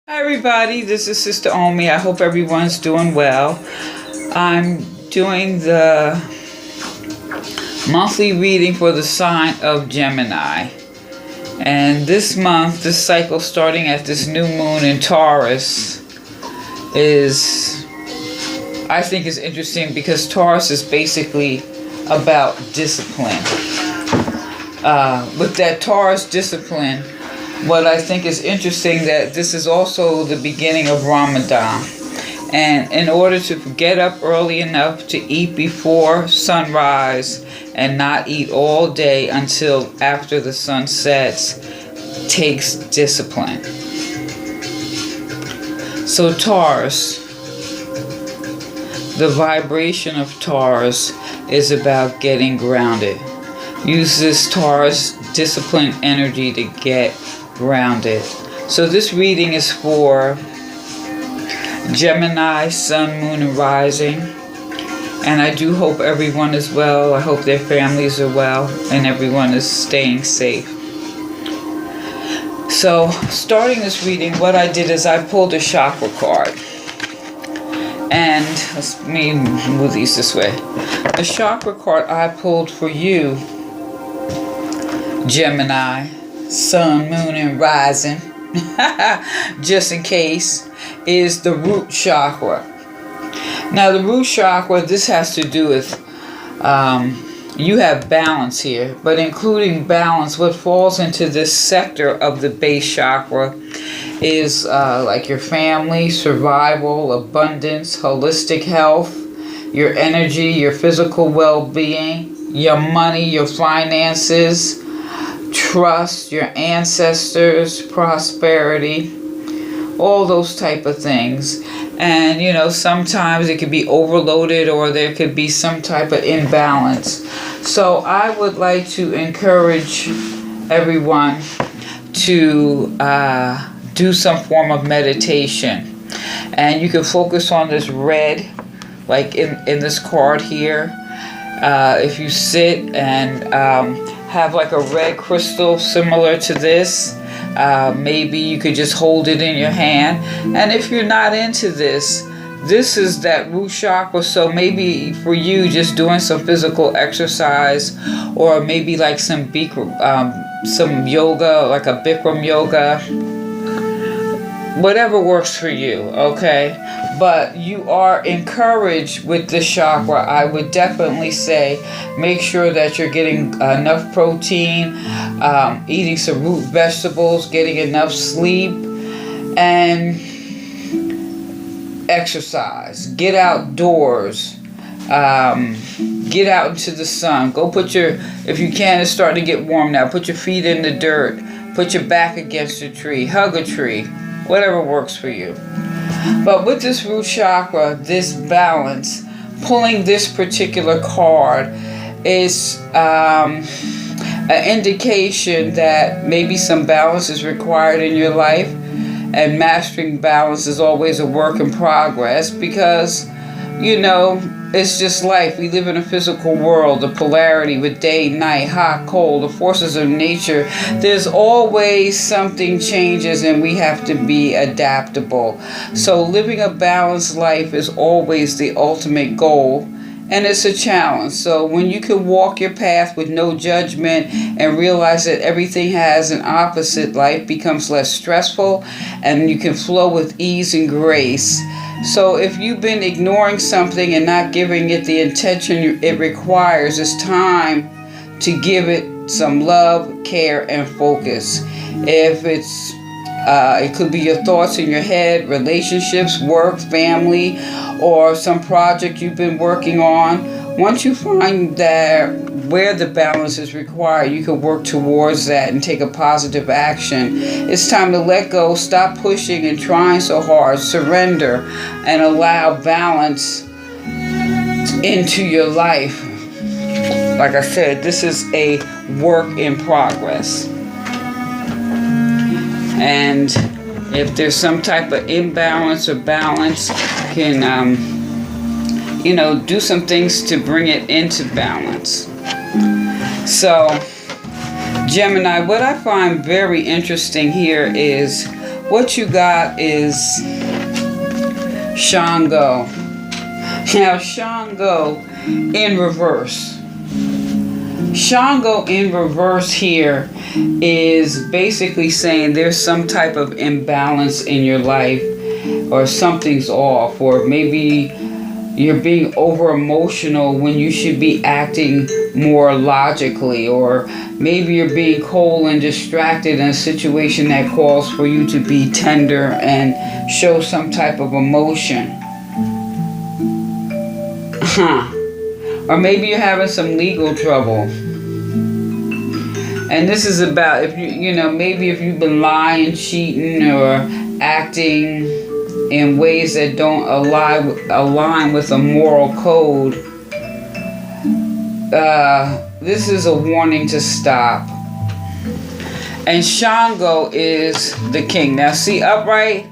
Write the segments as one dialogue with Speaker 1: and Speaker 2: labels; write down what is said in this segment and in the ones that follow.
Speaker 1: Hi everybody, this is Sister Omi. I hope everyone's doing well. I'm doing the monthly reading for the sign of Gemini. And this month, this cycle starting at this new moon in Taurus I think is interesting because Taurus is basically about discipline. With that Taurus discipline, what I think is interesting that this is also the beginning of Ramadan. And in order to get up early enough to eat before sunrise and not eat all day until after the sun sets takes discipline. So Taurus, the vibration of Taurus is about getting grounded. Use this Taurus discipline energy to get grounded. So this reading is for Gemini, Sun, Moon, and Rising. And I do hope everyone is well. I hope their families are well and everyone is staying safe. So starting this reading, what I did is I pulled a chakra card. And let me move these this way. The chakra card I pulled for you, Gemini, Sun, Moon, and Rising, just in case, is the root chakra. Now the root chakra, this has to do with, you have balance here, but including balance, what falls into this sector of the base chakra is like your family, survival, abundance, holistic health, your energy, your physical well-being, your money, your finances, trust, your ancestors, prosperity, all those type of things. And sometimes it could be overloaded or there could be some type of imbalance. So I would like to encourage everyone to do some form of meditation. And you can focus on this red, like in this card here. If you sit and have like a red crystal similar to this, maybe you could just hold it in your hand. And if you're not into this is that root chakra, so maybe for you just doing some physical exercise, or maybe like some yoga, like a Bikram yoga, whatever works for you, okay? But you are encouraged with this chakra. I would definitely say make sure that you're getting enough protein, eating some root vegetables, getting enough sleep, and exercise. Get outdoors. Get out into the sun. Go if you can, it's starting to get warm now, put your feet in the dirt. Put your back against a tree. Hug a tree. Whatever works for you. But with this root chakra, this balance, pulling this particular card is an indication that maybe some balance is required in your life, and mastering balance is always a work in progress because, it's just life. We live in a physical world, the polarity with day, night, hot, cold, the forces of nature. There's always something changes and we have to be adaptable. So living a balanced life is always the ultimate goal, and it's a challenge. So when you can walk your path with no judgment and realize that everything has an opposite, life becomes less stressful and you can flow with ease and grace. So if you've been ignoring something and not giving it the attention it requires, it's time to give it some love, care, and focus. If it could be your thoughts in your head, relationships, work, family, or some project you've been working on. Once you find that where the balance is required, you can work towards that and take a positive action. It's time to let go, stop pushing and trying so hard, surrender, and allow balance into your life. Like I said, this is a work in progress. And if there's some type of imbalance or balance, you can do some things to bring it into balance. So Gemini, what I find very interesting here is what you got is Shango. Now, Shango in reverse. Shango in reverse here is basically saying there's some type of imbalance in your life, or something's off, or maybe you're being over emotional when you should be acting more logically, or maybe you're being cold and distracted in a situation that calls for you to be tender and show some type of emotion. Or maybe you're having some legal trouble. And this is about, if maybe if you've been lying, cheating, or acting in ways that don't align with a moral code, this is a warning to stop. And Shango is the king. Now see, upright,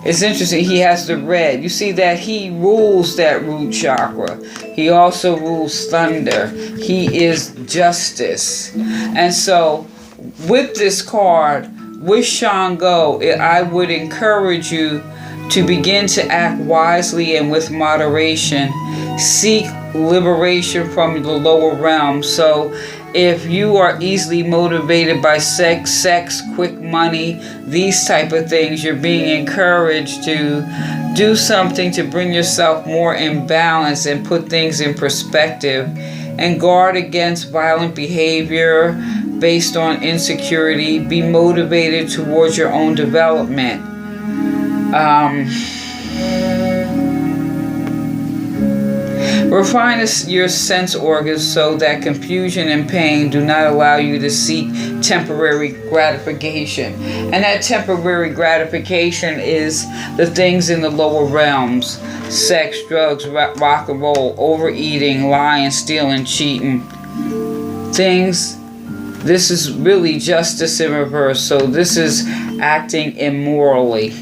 Speaker 1: it's interesting, he has the red. You see that he rules that root chakra. He also rules thunder. He is justice. And so with this card, with Shango, I would encourage you to begin to act wisely and with moderation. Seek liberation from the lower realm. So if you are easily motivated by sex, quick money, these type of things, you're being encouraged to do something to bring yourself more in balance and put things in perspective, and guard against violent behavior based on insecurity. Be motivated towards your own development. Refine your sense organs so that confusion and pain do not allow you to seek temporary gratification. And that temporary gratification is the things in the lower realms: sex, drugs, rock and roll, overeating, lying, stealing, cheating. Things, this is really justice in reverse. So this is acting immorally.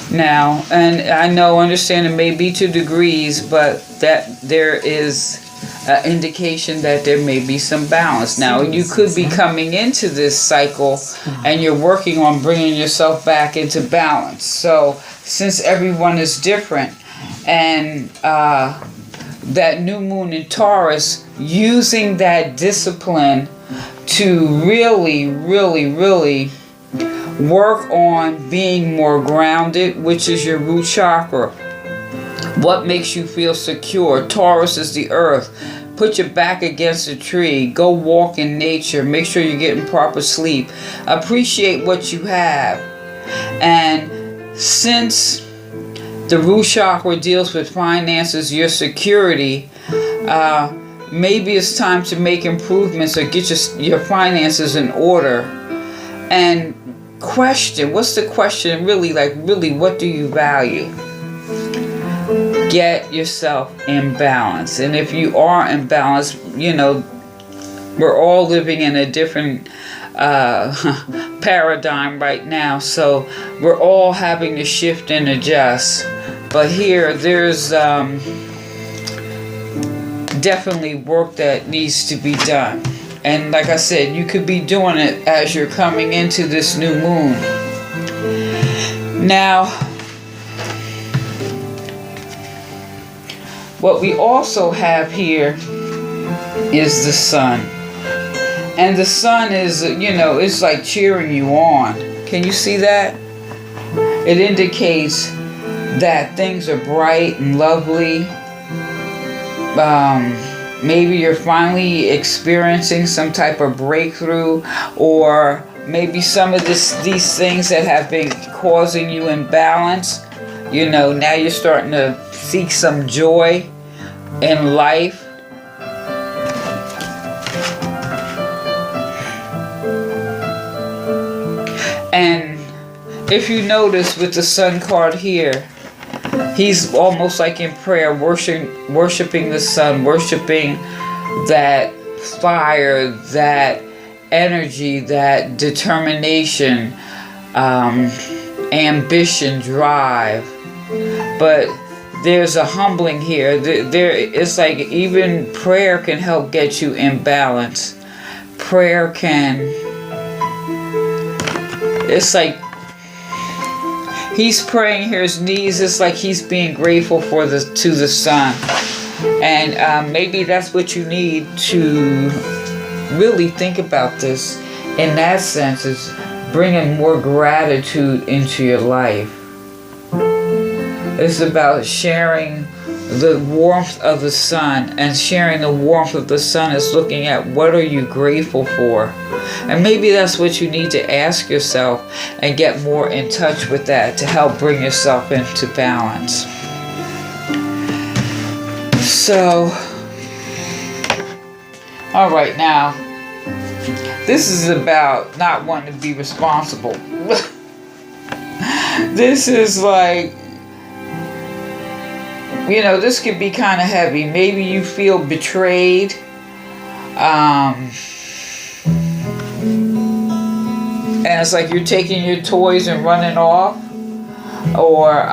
Speaker 1: Now, and I understand it may be to degrees, but that there is an indication that there may be some balance. Now, you could be coming into this cycle and you're working on bringing yourself back into balance. So, since everyone is different, and that new moon in Taurus, using that discipline to really, really, really work on being more grounded, which is your root chakra. What makes you feel secure? Taurus is the earth. Put your back against a tree. Go walk in nature. Make sure you're getting proper sleep. Appreciate what you have. And since the root chakra deals with finances, your security, maybe it's time to make improvements or get your finances in order. And question, what's the question really? Really, what do you value? Get yourself in balance. And if you are in balance, we're all living in a different paradigm right now, so we're all having to shift and adjust. But here, there's definitely work that needs to be done. And like I said, you could be doing it as you're coming into this new moon. Now, what we also have here is the sun. And the sun is, it's like cheering you on. Can you see that? It indicates that things are bright and lovely. Maybe you're finally experiencing some type of breakthrough, or maybe some of these things that have been causing you imbalance, now you're starting to seek some joy in life. And if you notice with the sun card here, he's almost like in prayer, worshiping the sun, worshiping that fire, that energy, that determination, ambition, drive. But there's a humbling here. It's like even prayer can help get you in balance. Prayer can, it's like He's praying here, his knees. It's like he's being grateful to the sun. And maybe that's what you need to really think about this. In that sense, is bringing more gratitude into your life. It's about sharing the warmth of the sun, and sharing the warmth of the sun is looking at what are you grateful for. And maybe that's what you need to ask yourself and get more in touch with that to help bring yourself into balance. So, all right, now, this is about not wanting to be responsible. This is like, you know, this could be kind of heavy. Maybe you feel betrayed. And it's like you're taking your toys and running off. Or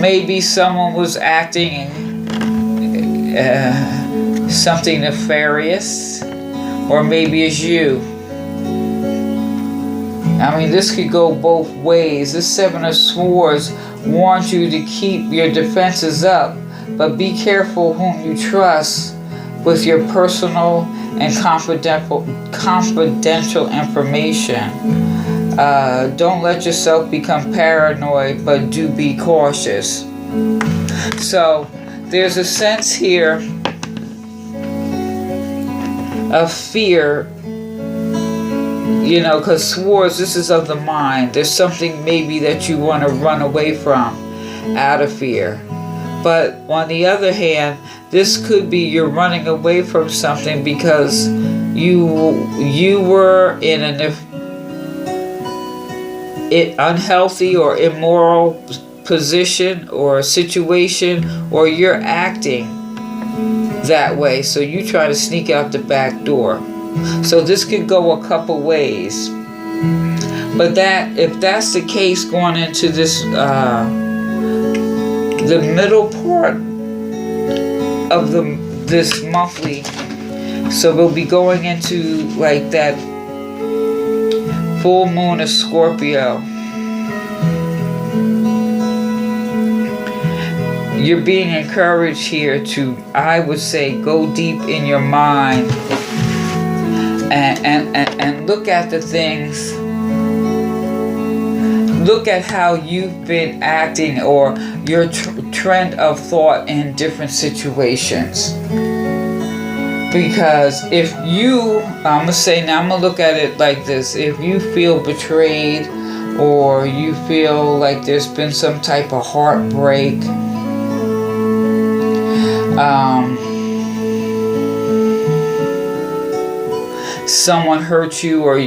Speaker 1: maybe someone was acting something nefarious. Or maybe it's you. I mean, this could go both ways. This Seven of Swords wants you to keep your defenses up, but be careful whom you trust with your personal and confidential information. Don't let yourself become paranoid, but do be cautious. So there's a sense here of fear. You know, because swords, this is of the mind. There's something maybe that you want to run away from out of fear. But on the other hand, this could be you're running away from something because you were in an unhealthy or immoral position or situation, or you're acting that way. So you try to sneak out the back door. So this could go a couple ways, but if that's the case, going into this the middle part of this monthly, so we'll be going into like that full moon of Scorpio. You're being encouraged here to, I would say, go deep in your mind. And look at the things, look at how you've been acting or your trend of thought in different situations. Because if you, I'm going to look at it like this. If you feel betrayed or you feel like there's been some type of heartbreak, someone hurt you, or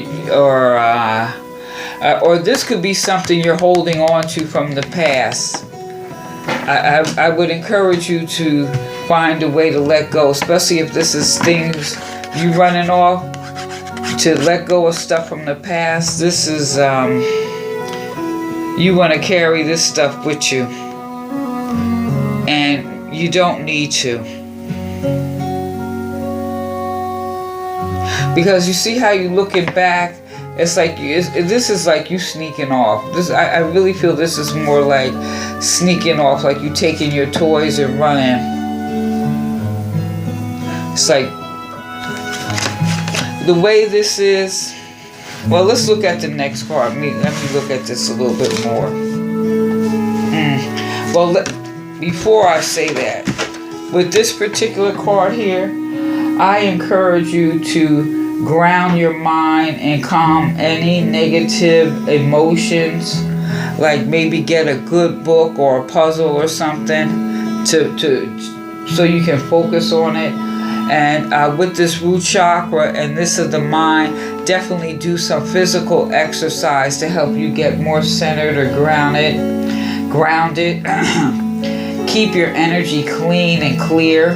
Speaker 1: this could be something you're holding on to from the past. I would encourage you to find a way to let go, especially if this is things you running off, to let go of stuff from the past. This is you want to carry this stuff with you, and you don't need to. Because you see how you looking back, it's like this is like you sneaking off. I really feel this is more like sneaking off, like you taking your toys and running. It's like the way this is. Well, let's look at the next card. Let me look at this a little bit more. Well, before I say that, with this particular card here, I encourage you to ground your mind and calm any negative emotions. Like maybe get a good book or a puzzle or something so you can focus on it. And with this root chakra and this of the mind, definitely do some physical exercise to help you get more centered or grounded. Keep your energy clean and clear.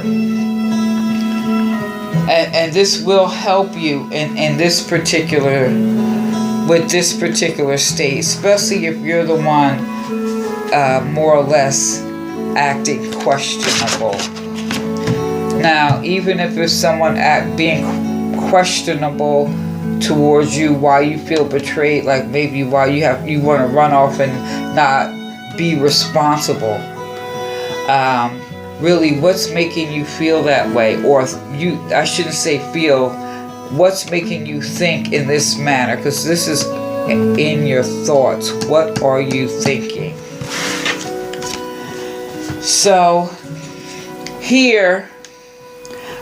Speaker 1: And this will help you in this particular, with this particular state, especially if you're the one more or less acting questionable. Now, even if it's someone being questionable towards you, why you feel betrayed, like maybe why you want to run off and not be responsible. Really, what's making you feel that way? Or I shouldn't say feel, what's making you think in this manner? Because this is in your thoughts. What are you thinking? So here,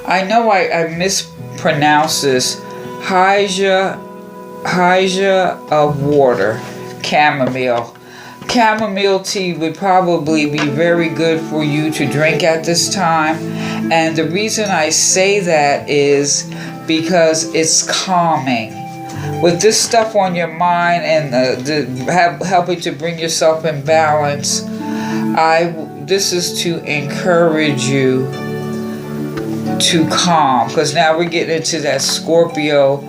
Speaker 1: I know I mispronounce this. Hyja of water, chamomile. Chamomile tea would probably be very good for you to drink at this time. And the reason I say that is because it's calming. With this stuff on your mind and helping to bring yourself in balance, this is to encourage you to calm. Because now we're getting into that Scorpio.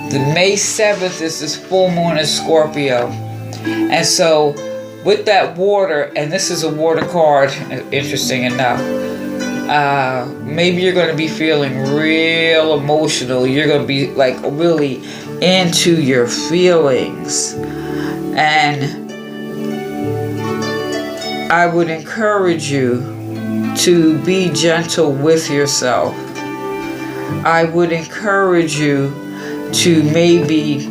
Speaker 1: The May 7th is this full moon in Scorpio. And so with that water, and this is a water card, interesting enough, maybe you're going to be feeling real emotional. You're going to be like really into your feelings. And I would encourage you to be gentle with yourself. I would encourage you to maybe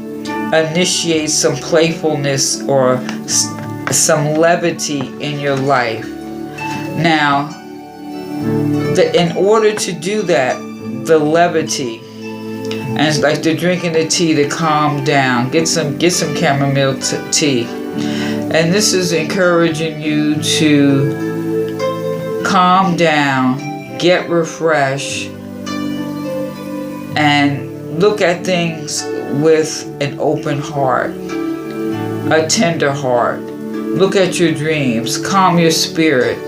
Speaker 1: initiate some playfulness or some levity in your life. Now, in order to do that, the levity, and it's like the drinking the tea to calm down, get some chamomile tea. And this is encouraging you to calm down, get refreshed, and look at things with an open heart, a tender heart. Look at your dreams, calm your spirit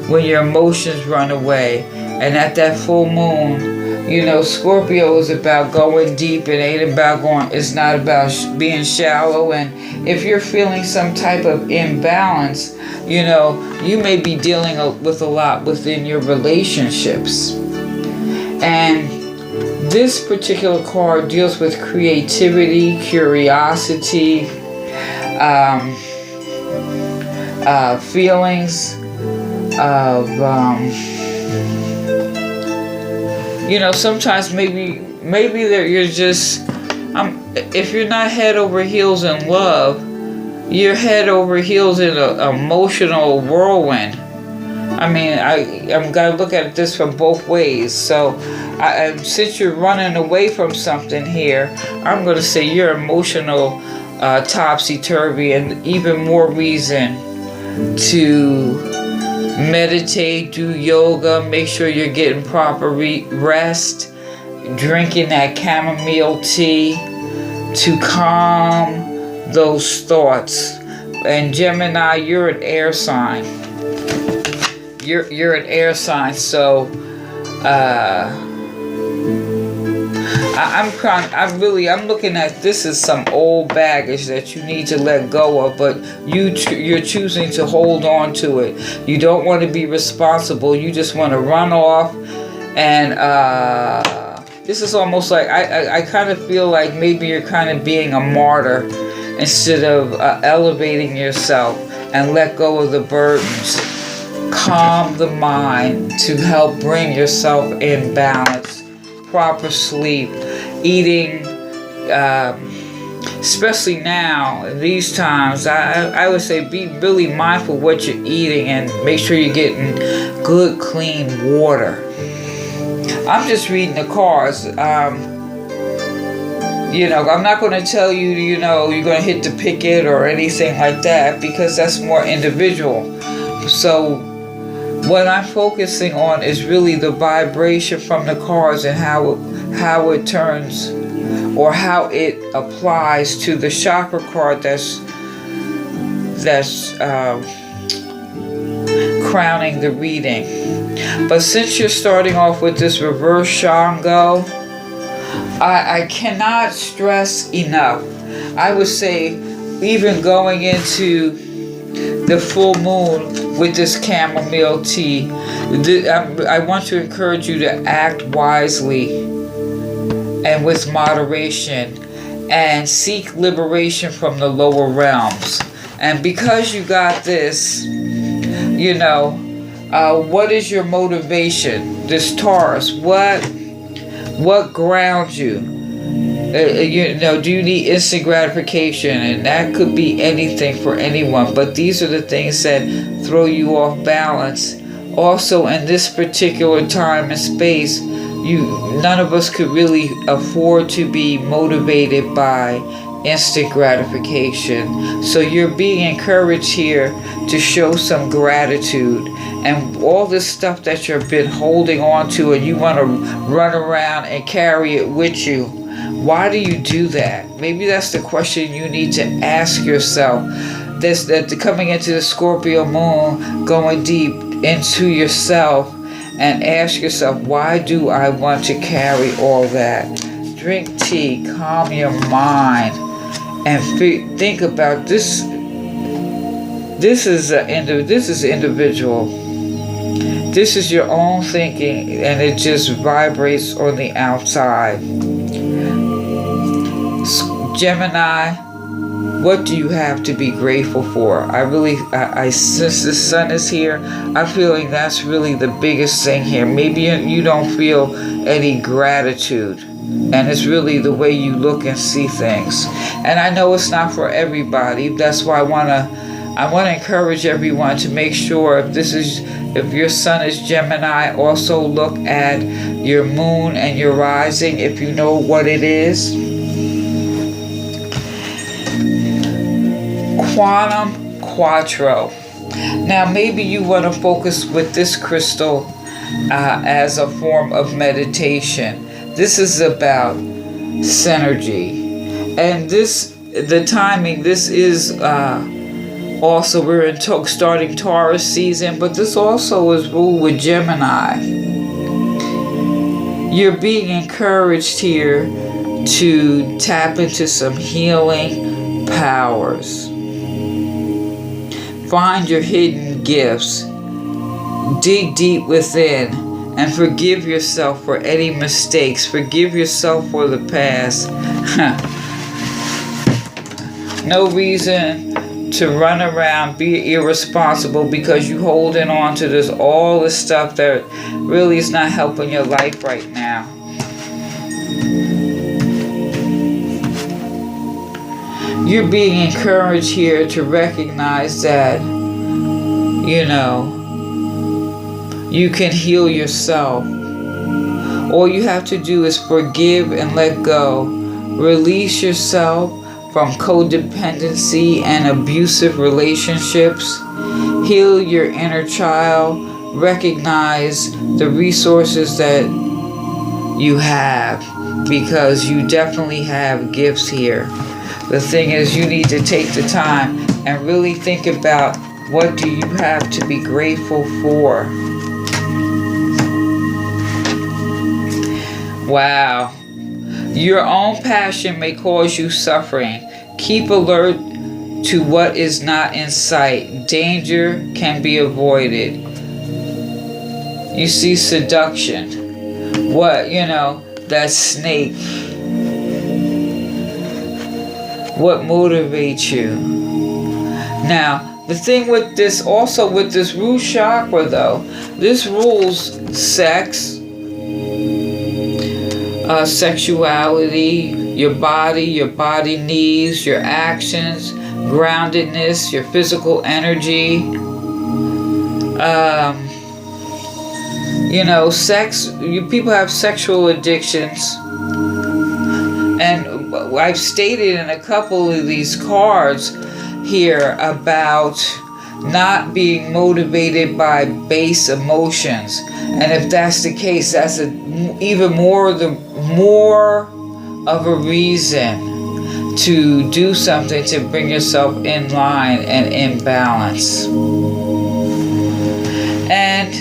Speaker 1: when your emotions run away. And at that full moon, Scorpio is about going deep. It's not about being shallow. And if you're feeling some type of imbalance, you may be dealing with a lot within your relationships. And this particular card deals with creativity, curiosity, feelings of, sometimes maybe that you're just, if you're not head over heels in love, you're head over heels in an emotional whirlwind. I'm gonna look at this from both ways. So, since you're running away from something here, I'm gonna say you're emotional topsy-turvy, and even more reason to meditate, do yoga, make sure you're getting proper rest, drinking that chamomile tea to calm those thoughts. And Gemini, you're an air sign. You're an air sign, so I'm looking at this as some old baggage that you need to let go of, but you're choosing to hold on to it. You don't want to be responsible. You just want to run off, and this is almost like I kind of feel like maybe you're kind of being a martyr instead of elevating yourself and let go of the burdens. Calm the mind to help bring yourself in balance. Proper sleep, eating, especially now, these times, I would say be really mindful what you're eating and make sure you're getting good, clean water. I'm just reading the cards. I'm not going to tell you, you're going to hit the picket or anything like that, because that's more individual. So what I'm focusing on is really the vibration from the cards and how it turns, or how it applies to the chakra card that's crowning the reading. But since you're starting off with this reverse Shango, I cannot stress enough. I would say even going into the full moon with this chamomile tea, I want to encourage you to act wisely and with moderation, and seek liberation from the lower realms. And because you got this, what is your motivation? This Taurus, what grounds you? Do you need instant gratification? And that could be anything for anyone, but these are the things that throw you off balance. Also, in this particular time and space, none of us could really afford to be motivated by instant gratification. So you're being encouraged here to show some gratitude, and all this stuff that you've been holding on to and you want to run around and carry it with you. Why do you do that? Maybe that's the question you need to ask yourself. That coming into the Scorpio moon, going deep into yourself, and ask yourself, why do I want to carry all that? Drink tea, calm your mind, and think about this. This is individual. This is your own thinking, and it just vibrates on the outside. Gemini, what do you have to be grateful for? I since the sun is here, I'm feeling that's really the biggest thing here. Maybe you don't feel any gratitude, and it's really the way you look and see things. And I know it's not for everybody. That's why I want to encourage everyone to make sure if your sun is Gemini, also look at your moon and your rising if you know what it is. Quantum Quattro. Now maybe you want to focus with this crystal as a form of meditation. This is about synergy, and the timing. This is also, we're in starting Taurus season, but this also is ruled with Gemini. You're being encouraged here to tap into some healing powers. Find your hidden gifts. Dig deep within and forgive yourself for any mistakes. Forgive yourself for the past. No reason to run around, be irresponsible because you holding on to all this stuff that really is not helping your life right now. You're being encouraged here to recognize that, you can heal yourself. All you have to do is forgive and let go. Release yourself from codependency and abusive relationships. Heal your inner child. Recognize the resources that you have, because you definitely have gifts here. The thing is, you need to take the time and really think about, what do you have to be grateful for? Wow. Your own passion may cause you suffering. Keep alert to what is not in sight. Danger can be avoided. You see seduction. That snake. What motivates you? Now, the thing with this root chakra though, this rules sex, sexuality, your body needs, your actions, groundedness, your physical energy. Sex, people have sexual addictions. And I've stated in a couple of these cards here about not being motivated by base emotions. And if that's the case, that's even more of a reason to do something to bring yourself in line and in balance. And,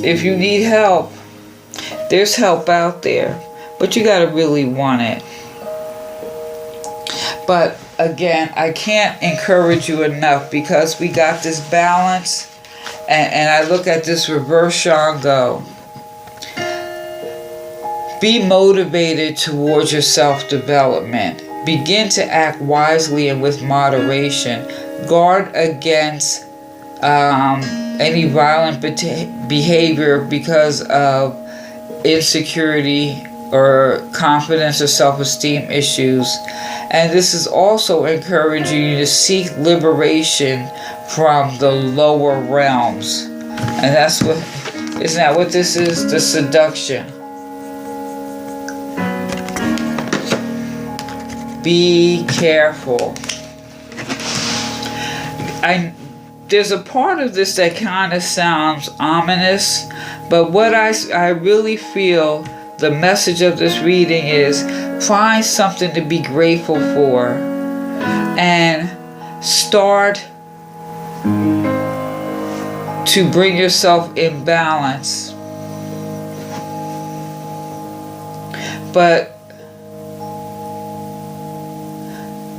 Speaker 1: if you need help, there's help out there, but you got to really want it. But again, I can't encourage you enough, because we got this balance, and I look at this reverse Shango. Be motivated towards your self-development. Begin to act wisely and with moderation. Guard against any violent behavior because of insecurity or confidence or self-esteem issues. And this is also encouraging you to seek liberation from the lower realms. And that's what, isn't that what this is? The seduction. Be careful. There's a part of this that kind of sounds ominous, but what I really feel the message of this reading is find something to be grateful for and start to bring yourself in balance. But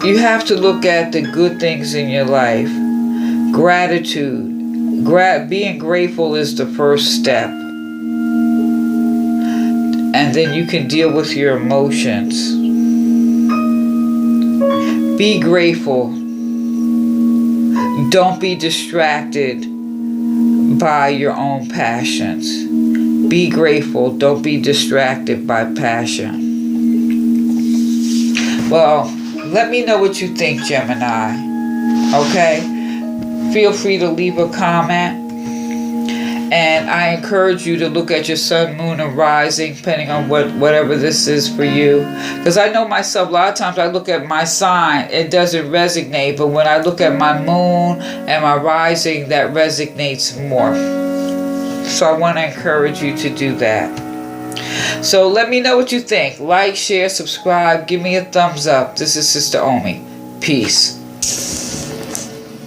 Speaker 1: you have to look at the good things in your life. Gratitude. Being grateful is the first step. And then you can deal with your emotions. Be grateful. Don't be distracted by your own passions. Be grateful. Don't be distracted by passion. Well, let me know what you think, Gemini. Okay? Feel free to leave a comment. And I encourage you to look at your sun, moon, and rising, depending on whatever this is for you. Because I know myself, a lot of times I look at my sign, it doesn't resonate. But when I look at my moon and my rising, that resonates more. So I want to encourage you to do that. So let me know what you think. Like, share, subscribe. Give me a thumbs up. This is Sister Omi. Peace.